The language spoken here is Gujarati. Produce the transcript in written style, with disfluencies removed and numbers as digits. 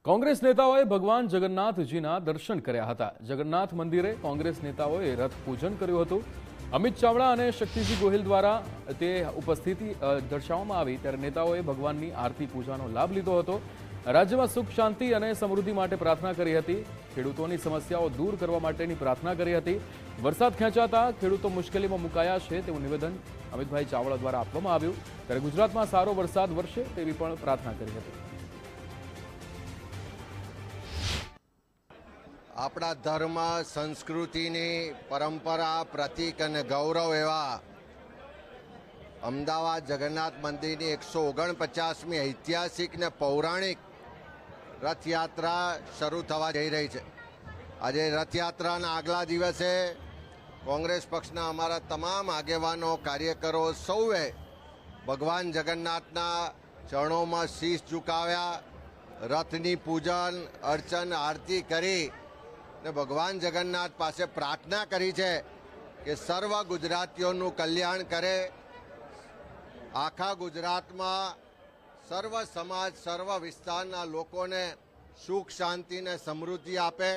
કોંગ્રેસ નેતાઓએ ભગવાન જગન્નાથજીના દર્શન કર્યા હતા। જગન્નાથ મંદિરે કોંગ્રેસ નેતાઓએ રથ પૂજન કર્યું હતું। અમિત ચાવડા અને શક્તિજી ગોહિલ દ્વારા તે ઉપસ્થિતિ દર્શાવવામાં આવી ત્યારે નેતાઓએ ભગવાનની આરતી પૂજાનો લાભ લીધો હતો। રાજ્યમાં સુખ શાંતિ અને સમૃદ્ધિ માટે પ્રાર્થના કરી હતી। ખેડૂતોની સમસ્યાઓ દૂર કરવા માટેની પ્રાર્થના કરી હતી। વરસાદ ખેંચાતા ખેડૂતો મુશ્કેલીમાં મુકાયા છે તેવું નિવેદન અમિતભાઈ ચાવડા દ્વારા આપવામાં આવ્યું ત્યારે ગુજરાતમાં સારો વરસાદ વરસે તેવી પણ પ્રાર્થના કરી હતી। આપણા ધર્મ સંસ્કૃતિની પરંપરા પ્રતીક અને ગૌરવ એવા અમદાવાદ જગન્નાથ મંદિરની 149મી ઐતિહાસિક ને પૌરાણિક રથયાત્રા શરૂ થવા જઈ રહી છે। આજે રથયાત્રાના આગલા દિવસે કોંગ્રેસ પક્ષના અમારા તમામ આગેવાનો કાર્યકરો સૌએ ભગવાન જગન્નાથના ચરણોમાં શીશ ઝુકાવ્યા, રથની પૂજન અર્ચન આરતી કરી ને ભગવાન જગન્નાથ પાસે પ્રાર્થના કરી છે કે સર્વ ગુજરાતીઓનું કલ્યાણ કરે, આખા ગુજરાતમાં સર્વ સમાજ સર્વ વિસ્તારના લોકોને સુખ શાંતિ ને સમૃદ્ધિ આપે।